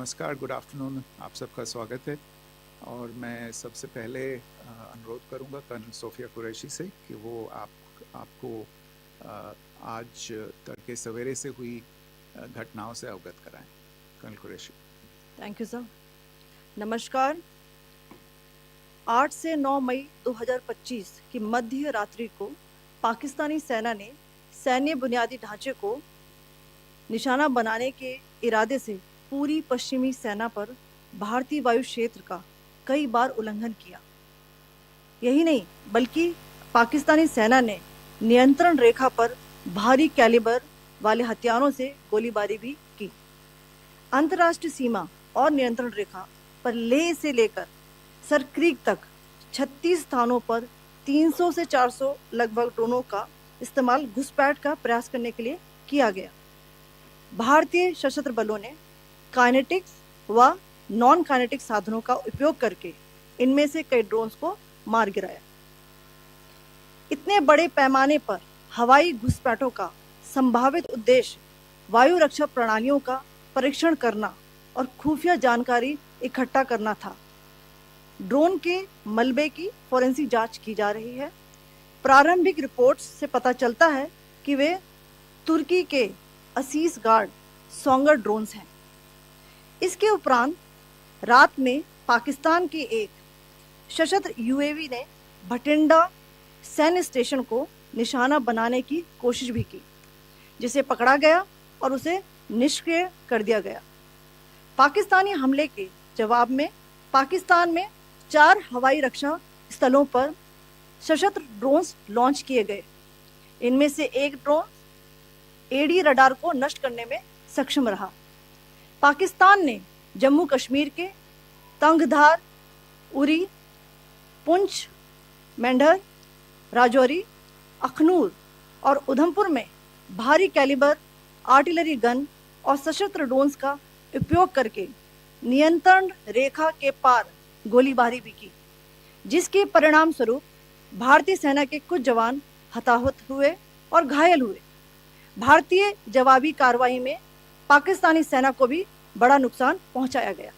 नमस्कार, good afternoon, आप सबका स्वागत है। और मैं सबसे पहले अनुरोध करूंगा कर्नल सोफिया कुरैशी से कि वो आपको आज तड़के सवेरे से हुई घटनाओं से अवगत कराएं। Colonel Qureshi. Thank you sir. नमस्कार। 8 से 9 मई 2025 की मध्य रात्रि को पाकिस्तानी सेना ने सैन्य बुनियादी ढांचे को निशाना बनाने के इरादे से पूरी पश्चिमी सेना पर भारतीय वायु क्षेत्र का कई बार उल्लंघन किया। यही नहीं बल्कि पाकिस्तानी सेना ने नियंत्रण रेखा पर भारी कैलिबर वाले हथियारों से गोलीबारी भी की। अंतर्राष्ट्रीय सीमा और नियंत्रण रेखा पर लेह से लेकर सरक्रीक तक 36 स्थानों पर 300 से 400 लगभग ड्रोनों का इस्तेमाल घुसपैठ का प्रयास करने के लिए किया गया। भारतीय सशस्त्र बलों ने काइनेटिक्स व नॉन काइनेटिक साधनों का उपयोग करके इनमें से कई ड्रोन्स को मार गिराया। इतने बड़े पैमाने पर हवाई घुसपैठों का संभावित उद्देश्य वायु रक्षा प्रणालियों का परीक्षण करना और खुफिया जानकारी इकट्ठा करना था। ड्रोन के मलबे की फोरेंसिक जांच की जा रही है। प्रारंभिक रिपोर्ट्स से पता चलता है कि वे तुर्की के असीस गार्ड सोंगर ड्रोन्स हैं। इसके उपरांत रात में पाकिस्तान के एक सशस्त्र यूएवी ने भटिंडा सैन्य स्टेशन को निशाना बनाने की कोशिश भी की, जिसे पकड़ा गया और उसे निष्क्रिय कर दिया गया। पाकिस्तानी हमले के जवाब में पाकिस्तान में 4 हवाई रक्षा स्थलों पर सशस्त्र ड्रोन्स लॉन्च किए गए। इनमें से एक ड्रोन एडी रडार को नष्ट करने में सक्षम रहा। पाकिस्तान ने जम्मू कश्मीर के तंगधार, उरी, पुंछ, मेंढर, राजौरी, अखनूर और उधमपुर में भारी कैलिबर आर्टिलरी गन और सशस्त्र ड्रोन्स का उपयोग करके नियंत्रण रेखा के पार गोलीबारी भी की, जिसके परिणाम स्वरूप भारतीय सेना के कुछ जवान हताहत हुए और घायल हुए। भारतीय जवाबी कार्रवाई में पाकिस्तानी सेना को भी बड़ा नुकसान पहुंचाया गया।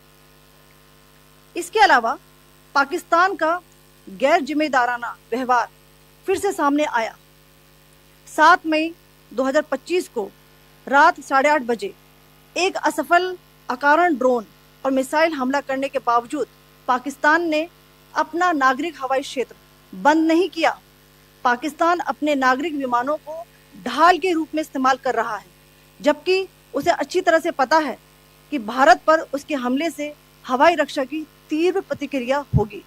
इसके अलावा पाकिस्तान का गैर जिम्मेदाराना व्यवहार फिर से सामने आया। 7 मई 2025 को रात 8:30 बजे एक असफल अकारण ड्रोन और मिसाइल हमला करने के बावजूद पाकिस्तान ने अपना नागरिक हवाई क्षेत्र बंद नहीं किया। पाकिस्तान अपने नागरिक विमानों को ढाल के रूप में इस्तेमाल कर रहा है, जबकि उसे अच्छी तरह से पता है कि भारत पर उसके हमले से हवाई रक्षा की तीव्र प्रतिक्रिया होगी।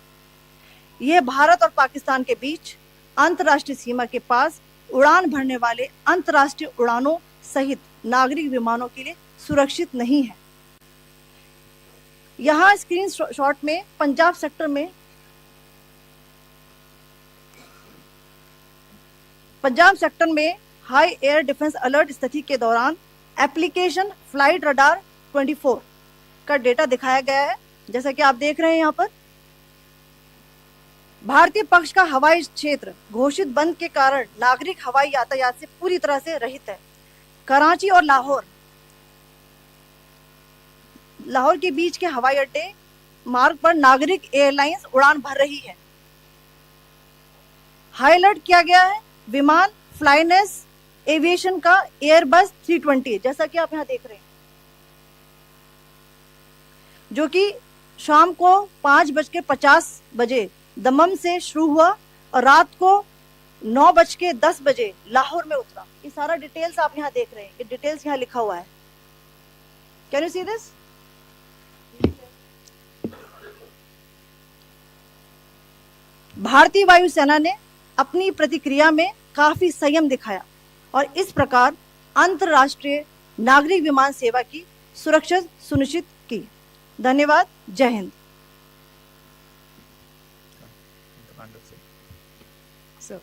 यह भारत और पाकिस्तान के बीच अंतर्राष्ट्रीय सीमा के पास उड़ान भरने वाले अंतर्राष्ट्रीय उड़ानों सहित नागरिक विमानों के लिए सुरक्षित नहीं है। यहाँ स्क्रीन शॉट में पंजाब सेक्टर में हाई एयर डिफेंस अलर्ट स्थिति के दौरान एप्लीकेशन फ्लाइट रडार 24 का डेटा दिखाया गया है। जैसा कि आप देख रहे हैं यहाँ पर भारतीय पक्ष का हवाई क्षेत्र घोषित बंद के कारण नागरिक हवाई यातायात से पूरी तरह से रहित है। कराची और लाहौर के बीच के हवाई अड्डे मार्ग पर नागरिक एयरलाइंस उड़ान भर रही है। हाई अलर्ट किया गया है विमान फ्लाइनेस एविएशन का एयरबस 320, जैसा कि आप यहां देख रहे हैं, जो कि शाम को 5:50 बजे दमम से शुरू हुआ और रात को 9:10 बजे लाहौर में उतरा। ये सारा डिटेल्स आप यहां देख रहे हैं, ये डिटेल्स यहां लिखा हुआ है। Can you see this? भारतीय वायुसेना ने अपनी प्रतिक्रिया में काफी संयम दिखाया और इस प्रकार अंतर्राष्ट्रीय नागरिक विमान सेवा की सुरक्षा सुनिश्चित की। धन्यवाद। जय Hind. So,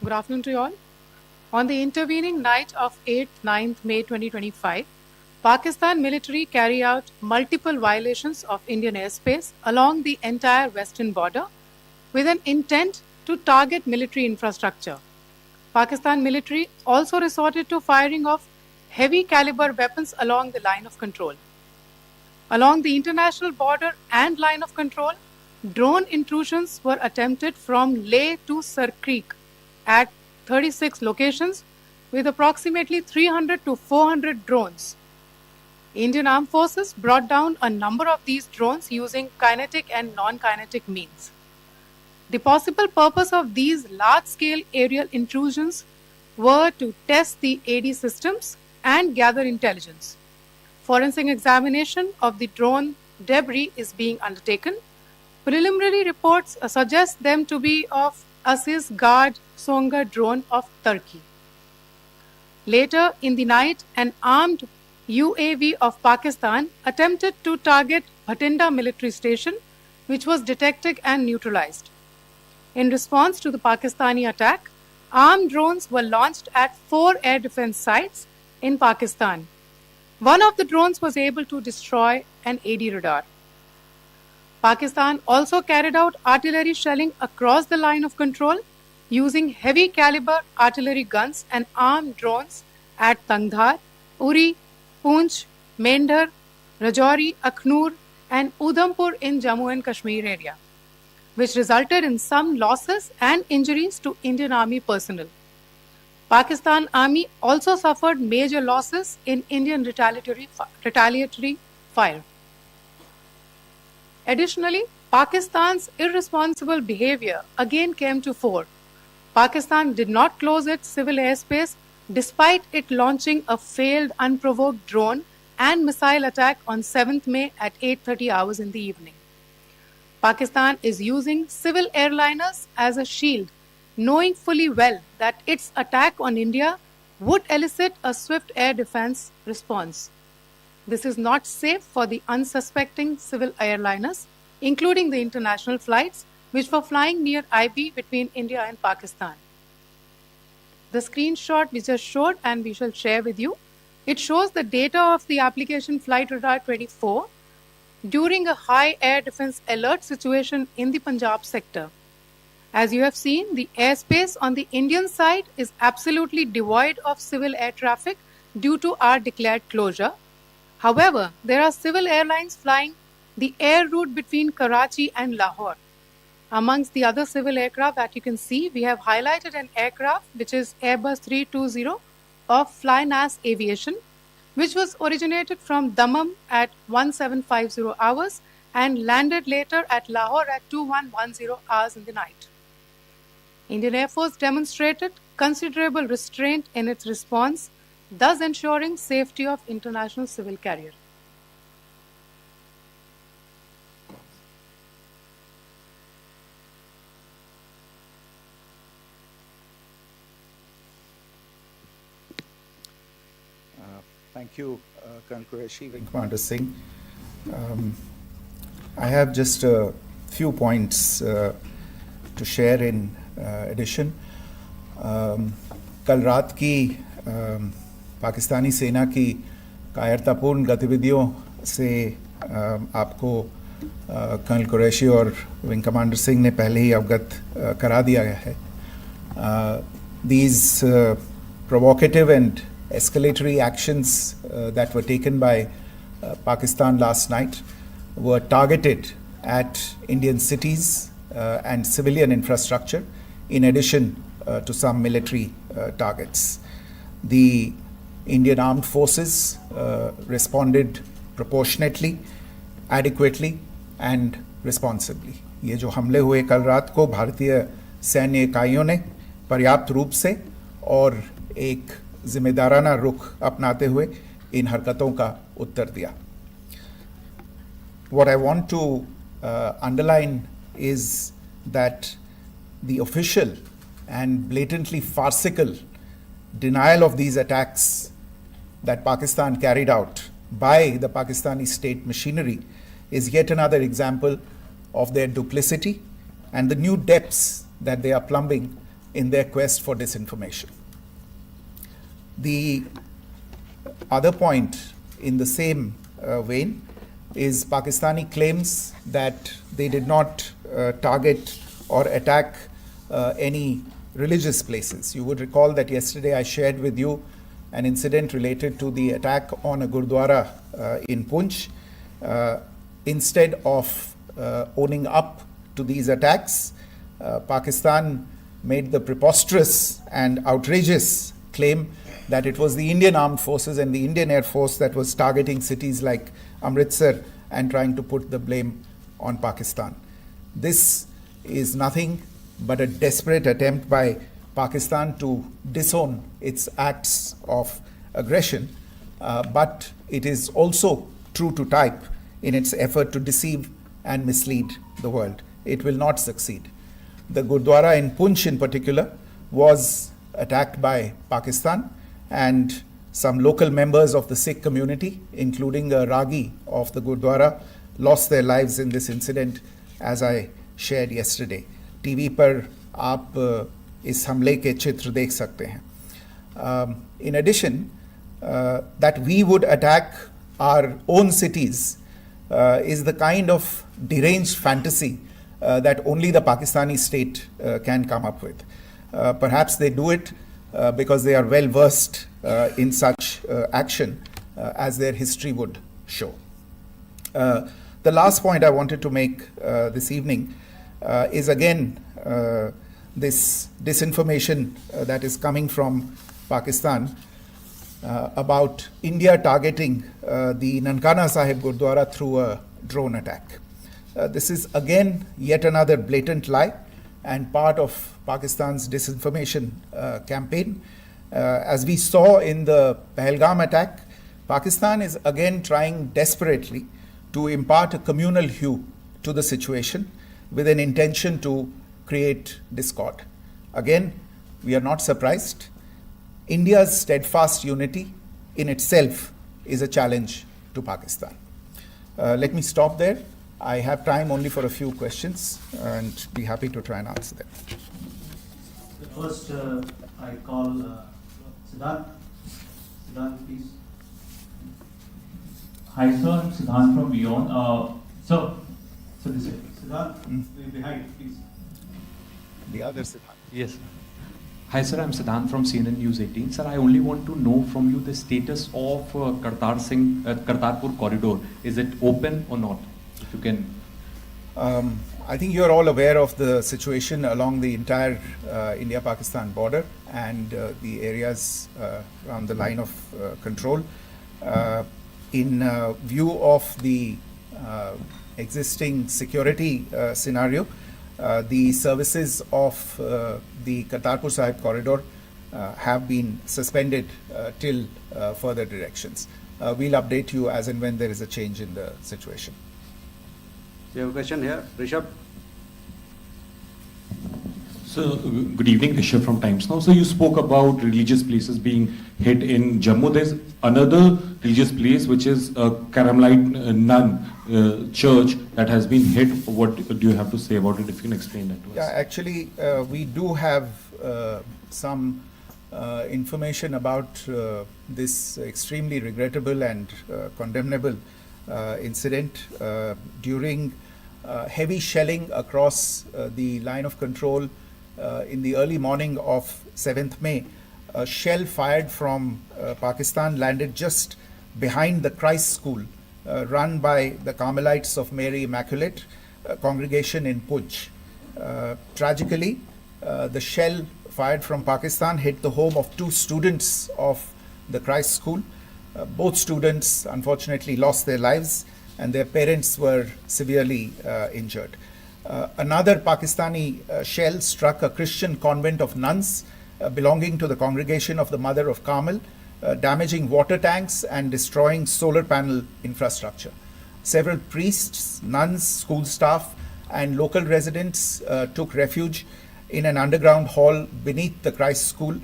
good afternoon to you all. On the intervening night of 8th-9th May 2025, Pakistan military carry out multiple violations of Indian airspace along the entire western border with an intent to target military infrastructure. Pakistan military also resorted to firing of heavy caliber weapons along the line of control. Along the international border and line of control, drone intrusions were attempted from Leh to Sir Creek at 36 locations with approximately 300 to 400 drones. Indian Armed Forces brought down a number of these drones using kinetic and non-kinetic means. The possible purpose of these large-scale aerial intrusions were to test the AD systems and gather intelligence. Forensic examination of the drone debris is being undertaken. Preliminary reports suggest them to be of Aziz Guard Songa drone of Turkey. Later in the night, an armed UAV of Pakistan attempted to target Bhatinda military station, which was detected and neutralized. In response to the Pakistani attack, armed drones were launched at 4 air defense sites in Pakistan. One of the drones was able to destroy an AD radar. Pakistan also carried out artillery shelling across the line of control using heavy caliber artillery guns and armed drones at Tangdhar, Uri, Poonch, Mendhar, Rajouri, Akhnur, and Udhampur in Jammu and Kashmir area, which resulted in some losses and injuries to Indian Army personnel. Pakistan Army also suffered major losses in Indian retaliatory fire. Additionally, Pakistan's irresponsible behavior again came to fore. Pakistan did not close its civil airspace despite it launching a failed unprovoked drone and missile attack on 7th May at 8:30 hours in the evening. Pakistan is using civil airliners as a shield, knowing fully well that its attack on India would elicit a swift air defense response. This is not safe for the unsuspecting civil airliners, including the international flights which were flying near IB between India and Pakistan. The screenshot we just showed and we shall share with you, it shows the data of the application Flight Radar 24 during a high air defense alert situation in the Punjab sector. As you have seen, the airspace on the Indian side is absolutely devoid of civil air traffic due to our declared closure. However, there are civil airlines flying the air route between Karachi and Lahore. Amongst the other civil aircraft that you can see, we have highlighted an aircraft which is Airbus 320 of Flynas Aviation, which was originated from Dammam at 1750 hours and landed later at Lahore at 2110 hours in the night. Indian Air Force demonstrated considerable restraint in its response, thus ensuring safety of international civil carrier. Thank you, Colonel Qureshi, Wing Commander Singh. I have just a few points to share in addition. कल रात की पाकिस्तानी सेना की कायरतापूर्ण गतिविधियों से आपको colonel Qureshi और विंग कमांडर सिंह ने पहले ही अवगत करा दिया गया है. These provocative and escalatory actions that were taken by Pakistan last night were targeted at Indian cities and civilian infrastructure, in addition to some military targets. The Indian Armed Forces responded proportionately, adequately and responsibly. ये जो हमले हुए कल रात को भारतीय सैन्य इकाइयों ने पर्याप्त रूप से और एक जिम्मेदाराना रुख अपनाते हुए इन हरकतों का उत्तर दिया. What I want to underline is that the official and blatantly farcical denial of these attacks that Pakistan carried out by the Pakistani state machinery is yet another example of their duplicity and the new depths that they are plumbing in their quest for disinformation. The other point in the same vein is Pakistani claims that they did not target or attack any religious places. You would recall that yesterday I shared with you an incident related to the attack on a Gurdwara in Poonch, Instead of owning up to these attacks, Pakistan made the preposterous and outrageous claim that it was the Indian Armed Forces and the Indian Air Force that was targeting cities like Amritsar and trying to put the blame on Pakistan. This is nothing but a desperate attempt by Pakistan to disown its acts of aggression, but it is also true to type in its effort to deceive and mislead the world. It will not succeed. The Gurdwara in Poonch in particular was attacked by Pakistan, and some local members of the Sikh community, including a Ragi of the Gurdwara, lost their lives in this incident, as I shared yesterday. TV पर आप इस हमले के चित्र देख सकते हैं. In addition, that we would attack our own cities is the kind of deranged fantasy that only the Pakistani state can come up with. Perhaps they do it because they are well versed in such action, as their history would show. The last point I wanted to make this evening is again this disinformation that is coming from Pakistan about India targeting the Nankana Sahib Gurdwara through a drone attack. This is again yet another blatant lie and part of Pakistan's disinformation campaign. As we saw in the Pahalgam attack, Pakistan is again trying desperately to impart a communal hue to the situation with an intention to create discord. Again, we are not surprised. India's steadfast unity in itself is a challenge to Pakistan. Let me stop there. I have time only for a few questions and be happy to try and answer them. First, I call Siddharth. Siddharth, please. Hi, sir. I'm Siddharth from Beyond. So this way. Siddharth, behind, please. The other Siddharth. Yes. Hi, sir. I'm Siddharth from CNN News 18. Sir, I only want to know from you the status of Kartarpur corridor. Is it open or not? If you can. I think you're all aware of the situation along the entire India-Pakistan border and the areas around the line of control. In view of the existing security scenario, the services of the Kartarpur Sahib corridor have been suspended till further directions. We'll update you as and when there is a change in the situation. We have a question here. Rishabh. So, good evening, Rishabh from Times Now. So, you spoke about religious places being hit in Jammu. There's another religious place which is a Carmelite nun church that has been hit. What do you have to say about it? If you can explain that to us. Yeah, actually, we do have some information about this extremely regrettable and condemnable incident. During heavy shelling across the line of control in the early morning of 7th May, a shell fired from Pakistan landed just behind the Christ School run by the Carmelites of Mary Immaculate congregation in Poonch. Tragically, the shell fired from Pakistan hit the home of 2 students of the Christ School. Both students unfortunately lost their lives and their parents were severely injured. Another Pakistani shell struck a Christian convent of nuns belonging to the congregation of the Mother of Carmel, damaging water tanks and destroying solar panel infrastructure. Several priests, nuns, school staff and local residents took refuge in an underground hall beneath the Christ School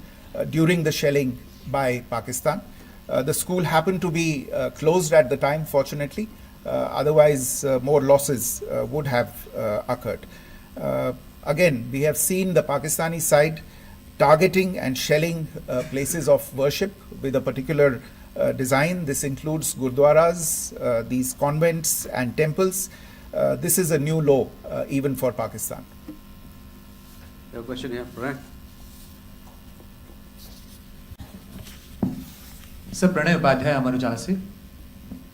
during the shelling by Pakistan. The school happened to be closed at the time, fortunately. Otherwise, more losses would have occurred. Again, we have seen the Pakistani side targeting and shelling places of worship with a particular design. This includes gurdwaras, these convents and temples. This is a new low even for Pakistan. You have a question here, Pranay. Sir, Pranay Upadhyay, Amar Ujala se.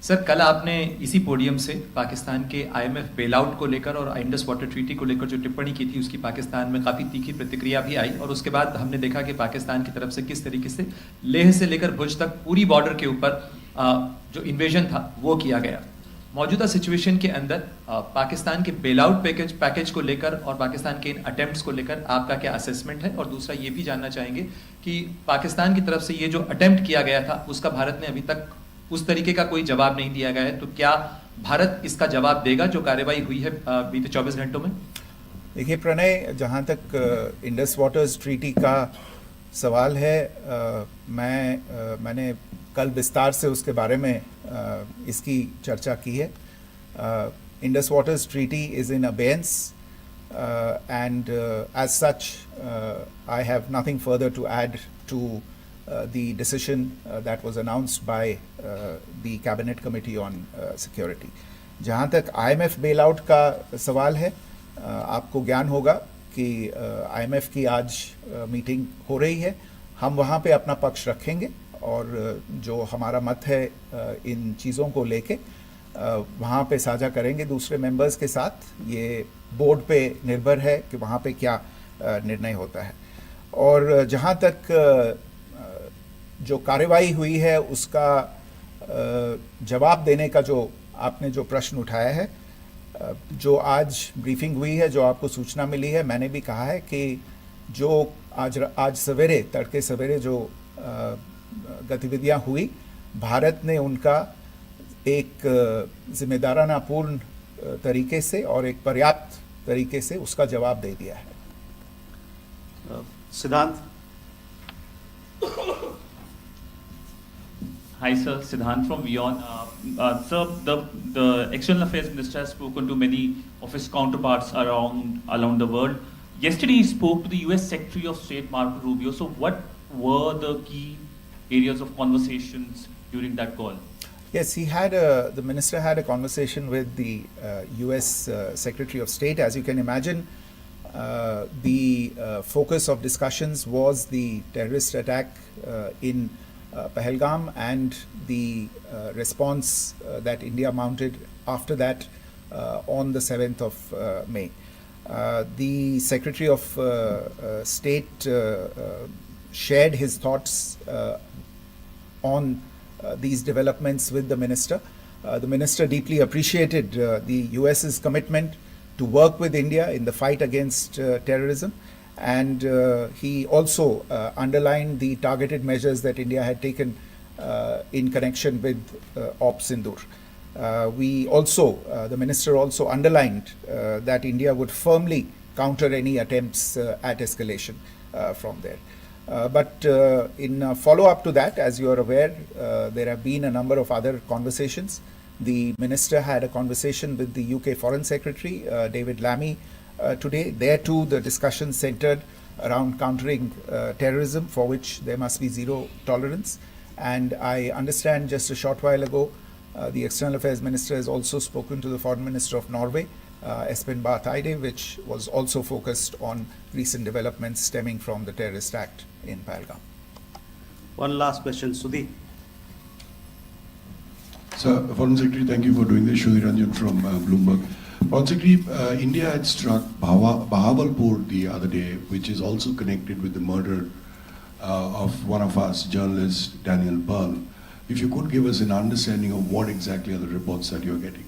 Sir, कल आपने इसी podium से पाकिस्तान के IMF bailout को लेकर और Indus water treaty को लेकर जो टिप्पणी की थी, उसकी पाकिस्तान में काफ़ी तीखी प्रतिक्रिया भी आई, और उसके बाद हमने देखा कि पाकिस्तान की तरफ से किस तरीके से लेह से लेकर भुज तक पूरी बॉर्डर के ऊपर जो इन्वेजन था वो किया गया। मौजूदा सिचुएशन के अंदर पाकिस्तान के बेलआउट पैकेज को लेकर और पाकिस्तान के इन अटेम्प्ट्स को लेकर आपका क्या असेसमेंट है? और दूसरा ये भी जानना चाहेंगे कि पाकिस्तान की तरफ से ये जो अटेम्प्ट किया गया था उसका भारत ने अभी तक उस तरीके का कोई जवाब नहीं दिया गया है, तो क्या भारत इसका जवाब देगा जो कार्रवाई हुई है बीते 24 घंटों में? देखिए प्रणय, जहाँ तक इंडस वाटर्स ट्रीटी का सवाल है, मैंने कल विस्तार से उसके बारे में इसकी चर्चा की है। Indus waters treaty is in abeyance and as such I have nothing further to add to the decision that was announced by the Cabinet Committee on Security. जहाँ तक IMF bailout का सवाल है, आपको ज्ञान होगा कि IMF की आज मीटिंग हो रही है। हम वहाँ पे अपना पक्ष रखेंगे और जो हमारा मत है इन चीज़ों को लेके वहाँ पे साझा करेंगे दूसरे मेंबर्स के साथ। ये बोर्ड पे निर्भर है कि वहाँ पे क्या निर्णय होता है। और जहाँ तक जो कार्रवाई हुई है उसका जवाब देने का जो आपने जो प्रश्न उठाया है, जो आज ब्रीफिंग हुई है, जो आपको सूचना मिली है, मैंने भी कहा है कि जो आज सवेरे तड़के सवेरे जो गतिविधियां हुई, भारत ने उनका एक जिम्मेदाराना पूर्ण तरीके से और एक पर्याप्त तरीके से उसका जवाब दे दिया है। सिद्धांत। Hi sir, Siddhant from Vion. Sir, the External Affairs Minister has spoken to many of his counterparts around the world. Yesterday he spoke to the US Secretary of State Marco Rubio. So what were the key areas of conversations during that call? Yes, the minister had a conversation with the US Secretary of State. As you can imagine, the focus of discussions was the terrorist attack in Pahalgam and the response that India mounted after that on the 7th of May. The Secretary of State shared his thoughts on these developments with the minister. The minister deeply appreciated the US's commitment to work with India in the fight against terrorism, and he also underlined the targeted measures that India had taken in connection with Operation Sindoor. The minister also underlined that India would firmly counter any attempts at escalation from there. But in follow-up to that, as you are aware, there have been a number of other conversations. The minister had a conversation with the UK Foreign Secretary, David Lammy, today. There too, the discussion centered around countering terrorism, for which there must be zero tolerance. And I understand just a short while ago, the External Affairs Minister has also spoken to the Foreign Minister of Norway, Espen Barth Eide, which was also focused on recent developments stemming from the terrorist act in Pahalgam. One last question, Sudhi. Sir, Foreign Secretary, thank you for doing this. Sudhi Ranjan from Bloomberg. Foreign Secretary, India had struck Bahawalpur the other day, which is also connected with the murder of one of us, journalist Daniel Pearl. If you could give us an understanding of what exactly are the reports that you're getting.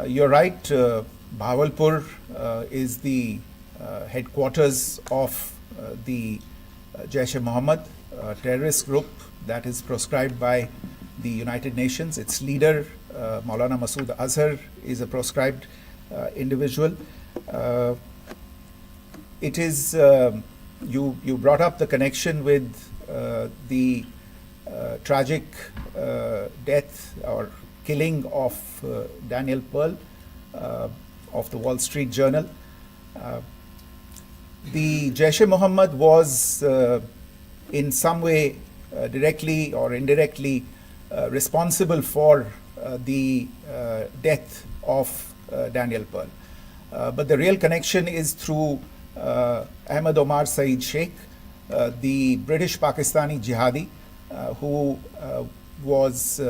You're right. Bahawalpur is the headquarters of the Jaish-e-Mohammed terrorist group that is proscribed by the United Nations. Its leader, Maulana Masood Azhar, is a proscribed individual. It is, you brought up the connection with the tragic death or killing of Daniel Pearl of the Wall Street Journal. The Jaish-e-Mohammed was in some way directly or indirectly responsible for the death of Daniel Pearl. But the real connection is through Ahmed Omar Saeed Sheikh, the British Pakistani jihadi who was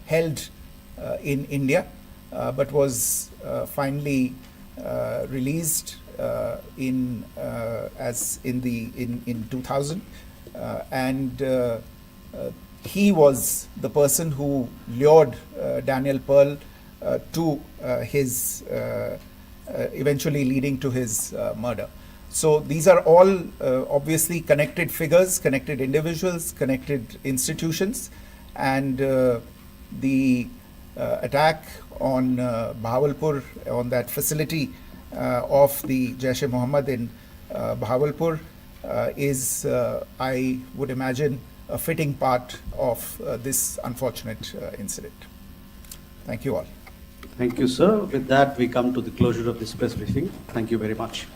held in India, but was finally released in 2000, and he was the person who lured Daniel Pearl to his eventually leading to his murder. So these are all obviously connected figures, connected individuals, connected institutions, and the attack on Bahawalpur, on that facility of the Jaish-e-Mohammed in Bahawalpur is, I would imagine, a fitting part of this unfortunate incident. Thank you all. Thank you, sir. With that, we come to the closure of this press briefing. Thank you very much.